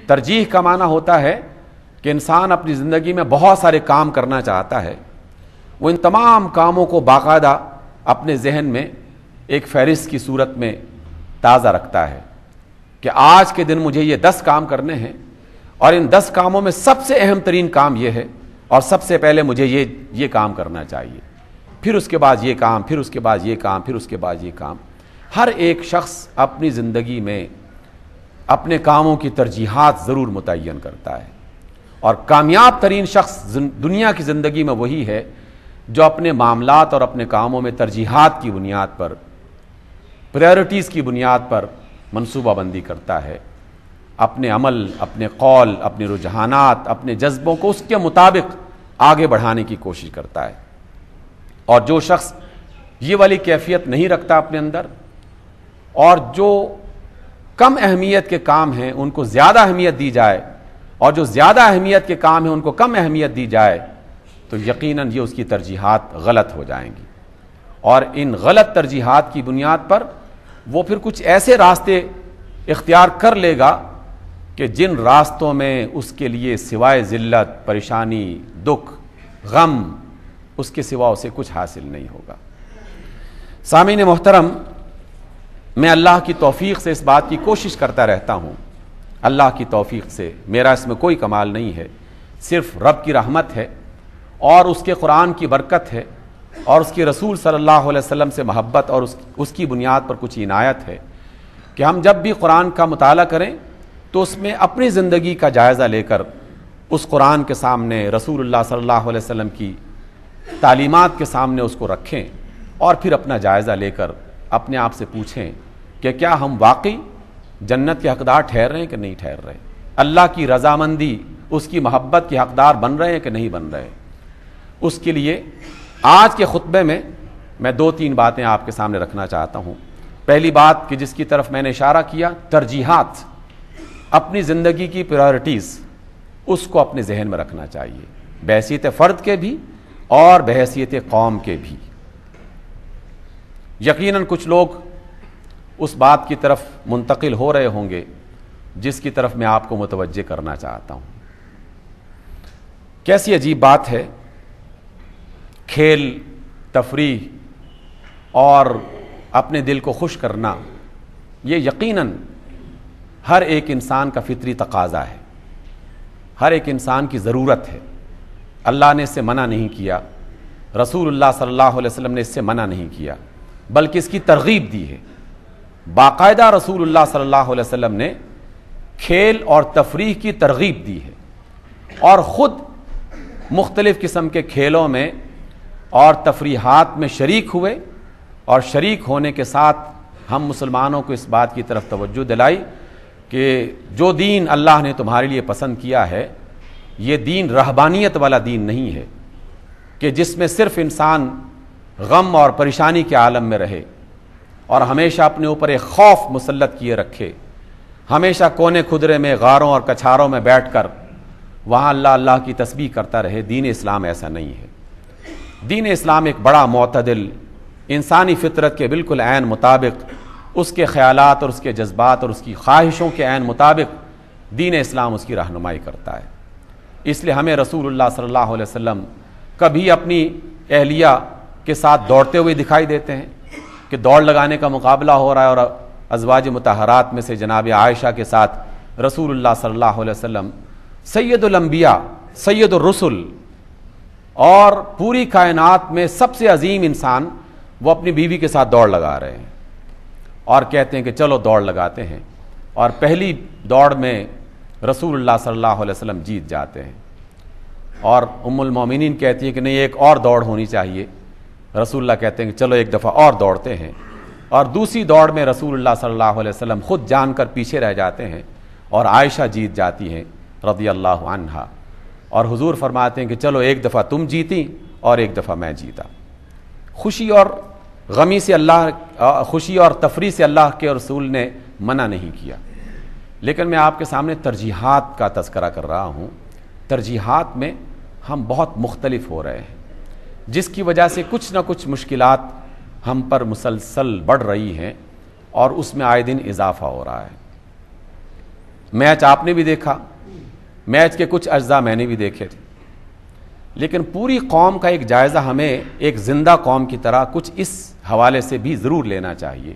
ترجیح کا معنی ہوتا ہے کہ انسان اپنی زندگی میں بہت سارے کام کرنا چاہتا ہے، وہ ان تمام کاموں کو باقاعدہ اپنے ذہن میں ایک فہرست کی صورت میں تازہ رکھتا ہے کہ آج کے دن مجھے یہ 10 کام کرنے ہیں، اور ان 10 کاموں میں سب سے اہم ترین کام یہ ہے، اور سب سے پہلے مجھے یہ کام کرنا چاہیے، پھر اس کے بعد یہ کام، پھر اس کے بعد یہ کام، پھر اس کے بعد یہ کام۔ ہر ایک شخص اپنی زندگی میں اپنے کاموں کی ترجیحات ضرور متعین کرتا ہے، اور کامیاب ترین شخص دنیا کی زندگی میں وہی ہے جو اپنے معاملات اور اپنے کاموں میں ترجیحات کی بنیاد پر، پرائرٹیز کی بنیاد پر منصوبہ بندی کرتا ہے، اپنے عمل، اپنے قول، اپنے رجحانات، اپنے جذبوں کو اس کے مطابق آگے بڑھانے کی کوشش کرتا ہے۔ اور جو شخص یہ والی کیفیت نہیں رکھتا اپنے اندر، اور جو کم اہمیت کے کام ہیں ان کو زیادہ اہمیت دی جائے، اور جو زیادہ اہمیت کے کام ہیں ان کو کم اہمیت دی جائے، تو یقیناً یہ اس کی ترجیحات غلط ہو جائیں گی، اور ان غلط ترجیحات کی بنیاد پر وہ پھر کچھ ایسے راستے اختیار کر لے گا کہ جن راستوں میں اس کے لیے سوائے ذلت، پریشانی، دکھ، غم، اس کے سوا اسے کچھ حاصل نہیں ہوگا۔ سامعین محترم، میں اللہ کی توفیق سے اس بات کی کوشش کرتا رہتا ہوں، اللہ کی توفیق سے، میرا اس میں کوئی کمال نہیں ہے، صرف رب کی رحمت ہے، اور اس کے قرآن کی برکت ہے، اور اس کے رسول صلی اللہ علیہ وسلم سے محبت اور اس کی بنیاد پر کچھ عنایت ہے کہ ہم جب بھی قرآن کا مطالعہ کریں تو اس میں اپنی زندگی کا جائزہ لے کر اس قرآن کے سامنے، رسول اللہ صلی اللہ علیہ وسلم کی تعلیمات کے سامنے اس کو رکھیں، اور پھر اپنا جائزہ لے کر اپنے آپ سے پوچھیں کہ کیا ہم واقعی جنت کے حقدار ٹھہر رہے ہیں کہ نہیں ٹھہر رہے، اللہ کی رضامندی، اس کی محبت کے حقدار بن رہے ہیں کہ نہیں بن رہے۔ اس کے لیے آج کے خطبے میں 2-3 باتیں آپ کے سامنے رکھنا چاہتا ہوں۔ پہلی بات کہ جس کی طرف میں نے اشارہ کیا، ترجیحات، اپنی زندگی کی پرائرٹیز، اس کو اپنے ذہن میں رکھنا چاہیے، بحیثیت فرد کے بھی اور بحیثیت قوم کے بھی۔ یقیناً کچھ لوگ اس بات کی طرف منتقل ہو رہے ہوں گے جس کی طرف میں آپ کو متوجہ کرنا چاہتا ہوں۔ کیسی عجیب بات ہے، کھیل، تفریح اور اپنے دل کو خوش کرنا، یہ یقیناً ہر ایک انسان کا فطری تقاضا ہے، ہر ایک انسان کی ضرورت ہے۔ اللہ نے اس سے منع نہیں کیا، رسول اللہ صلی اللہ علیہ وسلم نے اس سے منع نہیں کیا، بلکہ اس کی ترغیب دی ہے۔ باقاعدہ رسول اللہ صلی اللہ علیہ وسلم نے کھیل اور تفریح کی ترغیب دی ہے، اور خود مختلف قسم کے کھیلوں میں اور تفریحات میں شریک ہوئے، اور شریک ہونے کے ساتھ ہم مسلمانوں کو اس بات کی طرف توجہ دلائی کہ جو دین اللہ نے تمہارے لیے پسند کیا ہے، یہ دین رہبانیت والا دین نہیں ہے کہ جس میں صرف انسان غم اور پریشانی کے عالم میں رہے اور ہمیشہ اپنے اوپر ایک خوف مسلط کیے رکھے، ہمیشہ کونے کھدرے میں، غاروں اور کچھاروں میں بیٹھ کر وہاں اللہ اللہ کی تسبیح کرتا رہے۔ دین اسلام ایسا نہیں ہے۔ دین اسلام ایک بڑا معتدل، انسانی فطرت کے بالکل عین مطابق، اس کے خیالات اور اس کے جذبات اور اس کی خواہشوں کے عین مطابق دین اسلام اس کی رہنمائی کرتا ہے۔ اس لیے ہمیں رسول اللہ صلی اللہ علیہ وسلم کبھی اپنی اہلیہ کے ساتھ دوڑتے ہوئے دکھائی دیتے ہیں کہ دوڑ لگانے کا مقابلہ ہو رہا ہے، اور ازواج مطہرات میں سے جناب عائشہ کے ساتھ رسول اللہ صلی اللہ علیہ وسلم سید الانبیاء، سید الرسل، اور پوری کائنات میں سب سے عظیم انسان، وہ اپنی بیوی کے ساتھ دوڑ لگا رہے ہیں اور کہتے ہیں کہ چلو دوڑ لگاتے ہیں، اور پہلی دوڑ میں رسول اللہ صلی اللہ علیہ وسلم جیت جاتے ہیں، اور ام المومنین کہتی ہے کہ نہیں، ایک اور دوڑ ہونی چاہیے۔ رسول اللہ کہتے ہیں کہ چلو ایک دفعہ اور دوڑتے ہیں، اور دوسری دوڑ میں رسول اللہ صلی اللہ علیہ وسلم خود جان کر پیچھے رہ جاتے ہیں، اور عائشہ جیت جاتی ہیں رضی اللہ عنہا، اور حضور فرماتے ہیں کہ چلو ایک دفعہ تم جیتی اور ایک دفعہ میں جیتا۔ خوشی اور غمی سے خوشی اور تفریح سے اللہ کے رسول نے منع نہیں کیا، لیکن میں آپ کے سامنے ترجیحات کا تذکرہ کر رہا ہوں۔ ترجیحات میں ہم بہت مختلف ہو رہے ہیں، جس کی وجہ سے کچھ نہ کچھ مشکلات ہم پر مسلسل بڑھ رہی ہیں، اور اس میں آئے دن اضافہ ہو رہا ہے۔ میچ آپ نے بھی دیکھا، میچ کے کچھ اجزاء میں نے بھی دیکھے تھے، لیکن پوری قوم کا ایک جائزہ ہمیں ایک زندہ قوم کی طرح کچھ اس حوالے سے بھی ضرور لینا چاہیے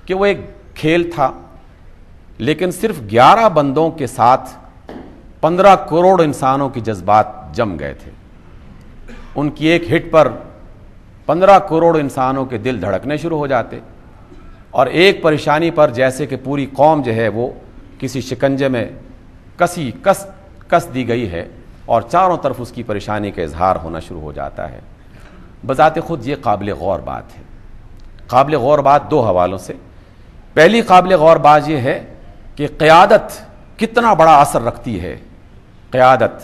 کہ وہ ایک کھیل تھا، لیکن صرف 11 بندوں کے ساتھ 15 کروڑ انسانوں کی جذبات جم گئے تھے۔ ان کی ایک ہٹ پر 15 کروڑ انسانوں کے دل دھڑکنے شروع ہو جاتے، اور ایک پریشانی پر جیسے کہ پوری قوم جو ہے وہ کسی شکنجے میں کس دی گئی ہے، اور چاروں طرف اس کی پریشانی کا اظہار ہونا شروع ہو جاتا ہے۔ بذات خود یہ قابل غور بات ہے۔ قابل غور بات دو حوالوں سے۔ پہلی قابل غور بات یہ ہے کہ قیادت کتنا بڑا اثر رکھتی ہے۔ قیادت،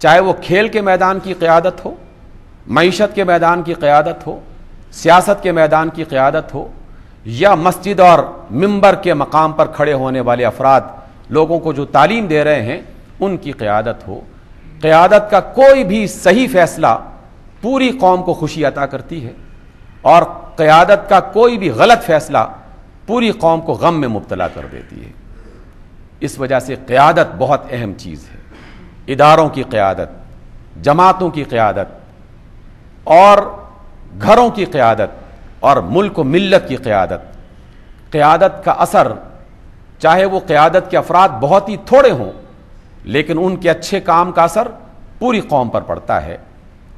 چاہے وہ کھیل کے میدان کی قیادت ہو، معیشت کے میدان کی قیادت ہو، سیاست کے میدان کی قیادت ہو، یا مسجد اور منبر کے مقام پر کھڑے ہونے والے افراد لوگوں کو جو تعلیم دے رہے ہیں ان کی قیادت ہو۔ قیادت کا کوئی بھی صحیح فیصلہ پوری قوم کو خوشی عطا کرتی ہے، اور قیادت کا کوئی بھی غلط فیصلہ پوری قوم کو غم میں مبتلا کر دیتی ہے۔ اس وجہ سے قیادت بہت اہم چیز ہے۔ اداروں کی قیادت، جماعتوں کی قیادت، اور گھروں کی قیادت، اور ملک و ملت کی قیادت۔ قیادت کا اثر، چاہے وہ قیادت کے افراد بہت ہی تھوڑے ہوں، لیکن ان کے اچھے کام کا اثر پوری قوم پر پڑتا ہے،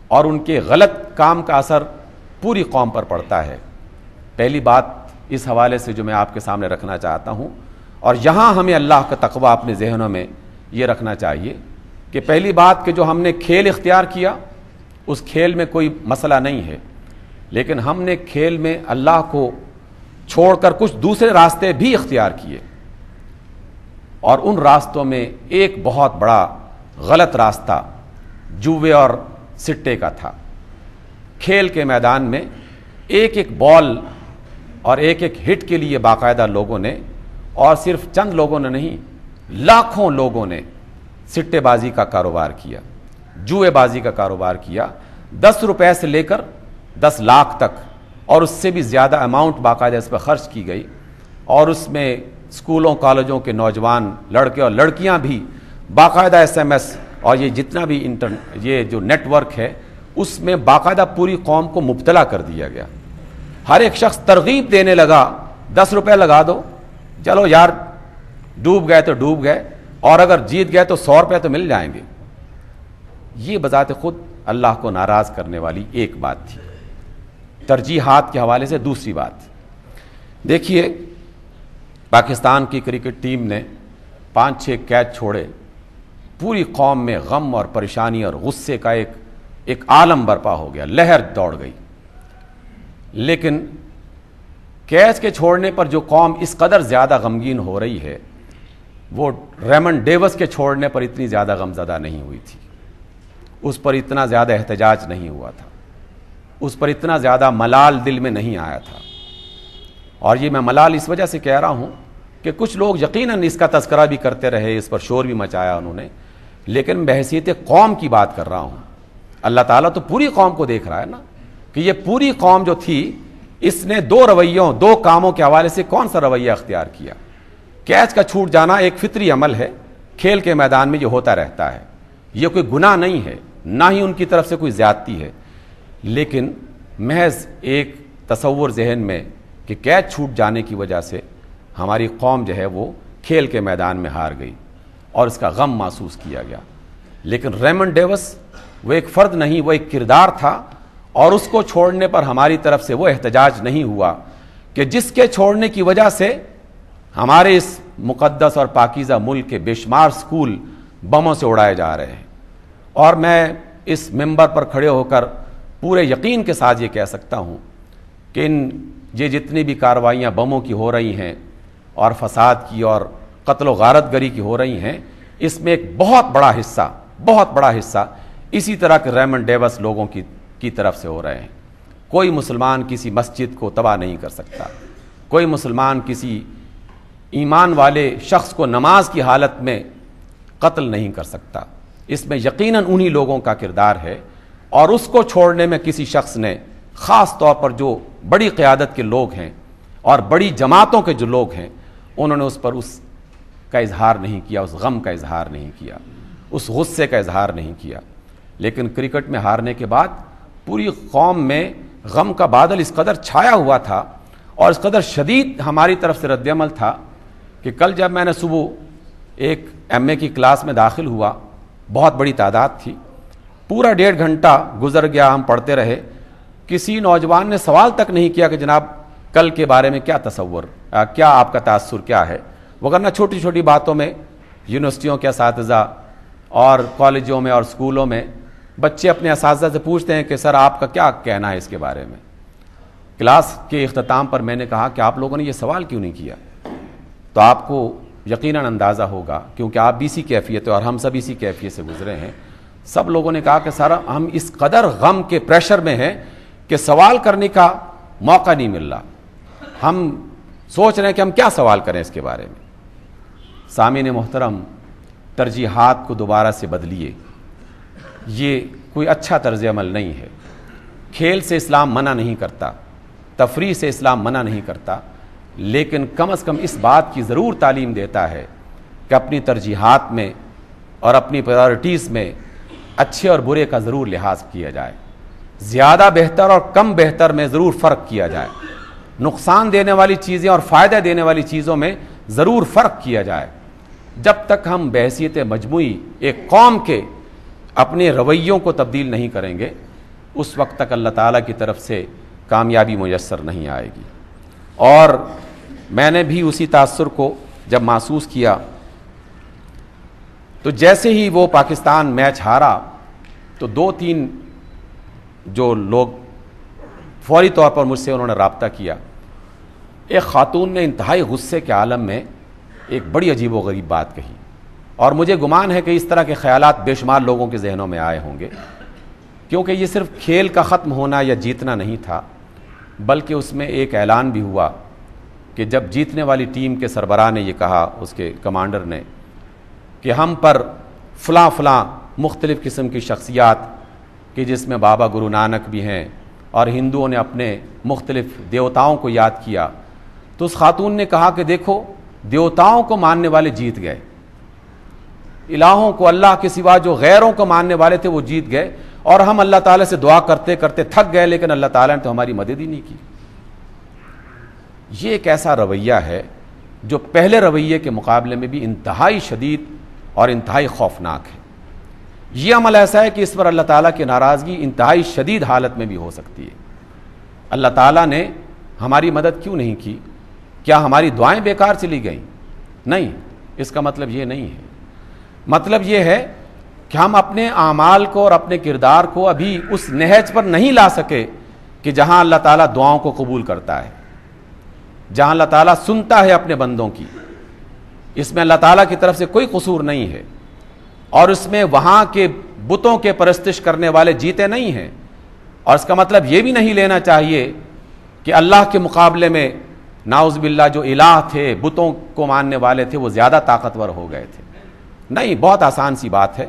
اور ان کے غلط کام کا اثر پوری قوم پر پڑتا ہے۔ پہلی بات اس حوالے سے جو میں آپ کے سامنے رکھنا چاہتا ہوں، اور یہاں ہمیں اللہ کا تقوی اپنے ذہنوں میں یہ رکھنا چاہیے کہ پہلی بات کہ جو ہم نے کھیل اختیار کیا اس کھیل میں کوئی مسئلہ نہیں ہے، لیکن ہم نے کھیل میں اللہ کو چھوڑ کر کچھ دوسرے راستے بھی اختیار کیے، اور ان راستوں میں ایک بہت بڑا غلط راستہ جوے اور سٹے کا تھا۔ کھیل کے میدان میں ایک ایک بال اور ایک ایک ہٹ کے لیے باقاعدہ لوگوں نے، اور صرف چند لوگوں نے نہیں، لاکھوں لوگوں نے سٹے بازی کا کاروبار کیا، جوئے بازی کا کاروبار کیا۔ 10 روپے سے لے کر 10 لاکھ تک، اور اس سے بھی زیادہ اماؤنٹ باقاعدہ اس پر خرچ کی گئی، اور اس میں اسکولوں کالجوں کے نوجوان لڑکے اور لڑکیاں بھی باقاعدہ SMS اور یہ جتنا بھی یہ جو نیٹ ورک ہے اس میں باقاعدہ پوری قوم کو مبتلا کر دیا گیا۔ ہر ایک شخص ترغیب دینے لگا، 10 روپے لگا دو، چلو یار ڈوب گئے تو ڈوب گئے، اور اگر جیت گئے تو 100 روپے تو مل جائیں گے۔ یہ بذات خود اللہ کو ناراض کرنے والی ایک بات تھی۔ ترجیحات کے حوالے سے دوسری بات دیکھیے، پاکستان کی کرکٹ ٹیم نے 5-6 کیچ چھوڑے، پوری قوم میں غم اور پریشانی اور غصے کا ایک عالم برپا ہو گیا، لہر دوڑ گئی۔ لیکن کیچ کے چھوڑنے پر جو قوم اس قدر زیادہ غمگین ہو رہی ہے، وہ ریمنڈ ڈیوس کے چھوڑنے پر اتنی زیادہ غمزدہ نہیں ہوئی تھی، اس پر اتنا زیادہ احتجاج نہیں ہوا تھا، اس پر اتنا زیادہ ملال دل میں نہیں آیا تھا۔ اور یہ میں ملال اس وجہ سے کہہ رہا ہوں کہ کچھ لوگ یقیناً اس کا تذکرہ بھی کرتے رہے، اس پر شور بھی مچایا انہوں نے، لیکن بحیثیت قوم کی بات کر رہا ہوں۔ اللہ تعالیٰ تو پوری قوم کو دیکھ رہا ہے نا، کہ یہ پوری قوم جو تھی اس نے 2 کاموں کے حوالے سے کون سا رویہ اختیار کیا۔ کیچ کا چھوٹ جانا ایک فطری عمل ہے، کھیل کے میدان میں یہ ہوتا رہتا ہے، یہ کوئی گناہ نہیں ہے، نہ ہی ان کی طرف سے کوئی زیادتی ہے، لیکن محض ایک تصور ذہن میں کہ کیچ چھوٹ جانے کی وجہ سے ہماری قوم جو ہے وہ کھیل کے میدان میں ہار گئی، اور اس کا غم محسوس کیا گیا۔ لیکن ریمنڈ ڈیوس وہ ایک فرد نہیں، وہ ایک کردار تھا، اور اس کو چھوڑنے پر ہماری طرف سے وہ احتجاج نہیں ہوا کہ جس کے چھوڑنے کی وجہ سے ہمارے اس مقدس اور پاکیزہ ملک کے بے شمار سکول بموں سے اڑائے جا رہے ہیں۔ اور میں اس ممبر پر کھڑے ہو کر پورے یقین کے ساتھ یہ کہہ سکتا ہوں کہ یہ جتنی بھی کارروائیاں بموں کی ہو رہی ہیں اور فساد کی اور قتل و غارت گری کی ہو رہی ہیں، اس میں ایک بہت بڑا حصہ اسی طرح کے ریمنڈ ڈیوس لوگوں کی طرف سے ہو رہے ہیں۔ کوئی مسلمان کسی مسجد کو تباہ نہیں کر سکتا، کوئی مسلمان کسی ایمان والے شخص کو نماز کی حالت میں قتل نہیں کر سکتا۔ اس میں یقیناً انہی لوگوں کا کردار ہے، اور اس کو چھوڑنے میں کسی شخص نے، خاص طور پر جو بڑی قیادت کے لوگ ہیں اور بڑی جماعتوں کے جو لوگ ہیں، انہوں نے اس پر کا اظہار نہیں کیا، اس غم کا اظہار نہیں کیا، اس غصے کا اظہار نہیں کیا. لیکن کرکٹ میں ہارنے کے بعد پوری قوم میں غم کا بادل اس قدر چھایا ہوا تھا اور اس قدر شدید ہماری طرف سے رد عمل تھا کہ کل جب میں نے صبح ایک ایم اے کی کلاس میں داخل ہوا، بہت بڑی تعداد تھی، پورا 1.5 گھنٹہ گزر گیا، ہم پڑھتے رہے. کسی نوجوان نے سوال تک نہیں کیا کہ جناب کل کے بارے میں کیا تصور، کیا آپ کا تاثر کیا ہے، وگرنہ چھوٹی چھوٹی باتوں میں یونیورسٹیوں کے اساتذہ اور کالجوں میں اور اسکولوں میں بچے اپنے اساتذہ سے پوچھتے ہیں کہ سر آپ کا کیا کہنا ہے اس کے بارے میں. کلاس کے اختتام پر میں نے کہا کہ آپ لوگوں نے یہ سوال کیوں نہیں کیا؟ تو آپ کو یقیناً اندازہ ہوگا، کیونکہ آپ بھی اسی کیفیت اور ہم سب اسی کیفیت سے گزرے ہیں. سب لوگوں نے کہا کہ سر ہم اس قدر غم کے پریشر میں ہیں کہ سوال کرنے کا موقع نہیں مل رہا، ہم سوچ رہے ہیں کہ ہم کیا سوال کریں اس کے بارے میں. سامعین محترم، ترجیحات کو دوبارہ سے بدلیے، یہ کوئی اچھا طرز عمل نہیں ہے. کھیل سے اسلام منع نہیں کرتا، تفریح سے اسلام منع نہیں کرتا، لیکن کم از کم اس بات کی ضرور تعلیم دیتا ہے کہ اپنی ترجیحات میں اور اپنی پرائرٹیز میں اچھے اور برے کا ضرور لحاظ کیا جائے، زیادہ بہتر اور کم بہتر میں ضرور فرق کیا جائے، نقصان دینے والی چیزیں اور فائدہ دینے والی چیزوں میں ضرور فرق کیا جائے. جب تک ہم بحیثیت مجموعی ایک قوم کے اپنے رویوں کو تبدیل نہیں کریں گے، اس وقت تک اللہ تعالیٰ کی طرف سے کامیابی میسر نہیں آئے گی. اور میں نے بھی اسی تاثر کو جب محسوس کیا تو جیسے ہی وہ پاکستان میچ ہارا تو 2-3 جو لوگ فوری طور پر مجھ سے انہوں نے رابطہ کیا. ایک خاتون نے انتہائی غصے کے عالم میں ایک بڑی عجیب و غریب بات کہی، اور مجھے گمان ہے کہ اس طرح کے خیالات بے شمار لوگوں کے ذہنوں میں آئے ہوں گے، کیونکہ یہ صرف کھیل کا ختم ہونا یا جیتنا نہیں تھا، بلکہ اس میں ایک اعلان بھی ہوا کہ جب جیتنے والی ٹیم کے سربراہ نے یہ کہا، اس کے کمانڈر نے، کہ ہم پر فلاں فلاں مختلف قسم کی شخصیات کہ جس میں بابا گرو نانک بھی ہیں اور ہندوؤں نے اپنے مختلف دیوتاؤں کو یاد کیا، تو اس خاتون نے کہا کہ دیکھو دیوتاؤں کو ماننے والے جیت گئے، الہوں کو، اللہ کے سوا جو غیروں کو ماننے والے تھے وہ جیت گئے، اور ہم اللہ تعالیٰ سے دعا کرتے کرتے تھک گئے، لیکن اللہ تعالیٰ نے تو ہماری مدد ہی نہیں کی. یہ ایک ایسا رویہ ہے جو پہلے رویے کے مقابلے میں بھی انتہائی شدید اور انتہائی خوفناک ہے. یہ عمل ایسا ہے کہ اس پر اللہ تعالیٰ کی ناراضگی انتہائی شدید حالت میں بھی ہو سکتی ہے. اللہ تعالیٰ نے ہماری مدد کیوں نہیں کی؟ کیا ہماری دعائیں بیکار چلی گئیں؟ نہیں، اس کا مطلب یہ نہیں ہے. مطلب یہ ہے کہ ہم اپنے اعمال کو اور اپنے کردار کو ابھی اس نہج پر نہیں لا سکے کہ جہاں اللہ تعالیٰ دعاؤں کو قبول کرتا ہے، جہاں اللہ تعالیٰ سنتا ہے اپنے بندوں کی. اس میں اللہ تعالیٰ کی طرف سے کوئی قصور نہیں ہے، اور اس میں وہاں کے بتوں کے پرستش کرنے والے جیتے نہیں ہیں. اور اس کا مطلب یہ بھی نہیں لینا چاہیے کہ اللہ کے مقابلے میں نعوذ باللہ جو الہ تھے، بتوں کو ماننے والے تھے، وہ زیادہ طاقتور ہو گئے تھے. نہیں، بہت آسان سی بات ہے،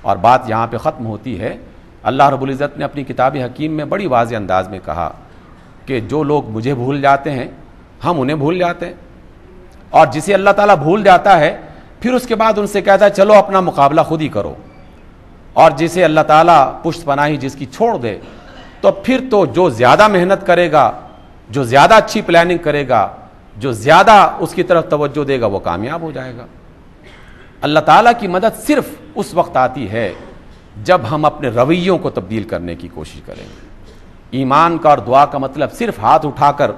اور بات یہاں پہ ختم ہوتی ہے. اللہ رب العزت نے اپنی کتاب حکیم میں بڑی واضح انداز میں کہا کہ جو لوگ مجھے بھول جاتے ہیں ہم انہیں بھول جاتے ہیں، اور جسے اللہ تعالیٰ بھول جاتا ہے پھر اس کے بعد ان سے کہتا ہے چلو اپنا مقابلہ خود ہی کرو. اور جسے اللہ تعالیٰ پشت پناہی جس کی چھوڑ دے تو پھر تو جو زیادہ محنت کرے گا، جو زیادہ اچھی پلاننگ کرے گا، جو زیادہ اس کی طرف توجہ دے گا وہ کامیاب ہو جائے گا. اللہ تعالیٰ کی مدد صرف اس وقت آتی ہے جب ہم اپنے رویوں کو تبدیل کرنے کی کوشش کریں گے. ایمان کا اور دعا کا مطلب صرف ہاتھ اٹھا کر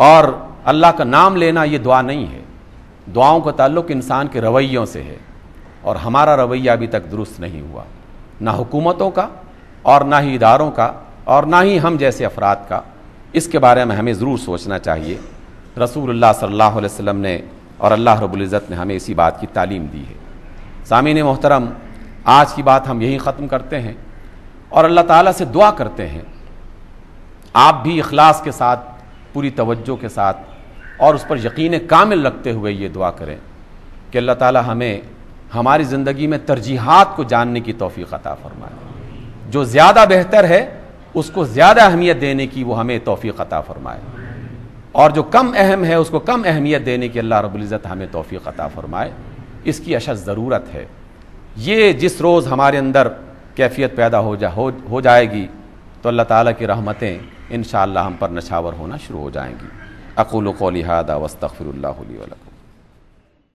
اور اللہ کا نام لینا یہ دعا نہیں ہے. دعاؤں کا تعلق انسان کے رویوں سے ہے، اور ہمارا رویہ ابھی تک درست نہیں ہوا، نہ حکومتوں کا اور نہ ہی اداروں کا اور نہ ہی ہم جیسے افراد کا. اس کے بارے میں ہمیں ضرور سوچنا چاہیے. رسول اللہ صلی اللہ علیہ وسلم نے اور اللہ رب العزت نے ہمیں اسی بات کی تعلیم دی ہے. سامعین محترم، آج کی بات ہم یہی ختم کرتے ہیں اور اللہ تعالیٰ سے دعا کرتے ہیں آپ بھی اخلاص کے ساتھ، پوری توجہ کے ساتھ اور اس پر یقین کامل رکھتے ہوئے یہ دعا کریں کہ اللہ تعالیٰ ہمیں ہماری زندگی میں ترجیحات کو جاننے کی توفیق عطا فرمائے. جو زیادہ بہتر ہے اس کو زیادہ اہمیت دینے کی وہ ہمیں توفیق عطا فرمائے. اور جو کم اہم ہے اس کو کم اہمیت دینے کی اللہ رب العزت ہمیں توفیق عطا فرمائے، اس کی اشد ضرورت ہے۔ یہ جس روز ہمارے اندر کیفیت پیدا ہو جائے گی تو اللہ تعالیٰ کی رحمتیں انشاءاللہ ہم پر نچھاور ہونا شروع ہو جائیں گی۔ اقول قولی ھذا واستغفر اللہ لی ولکم۔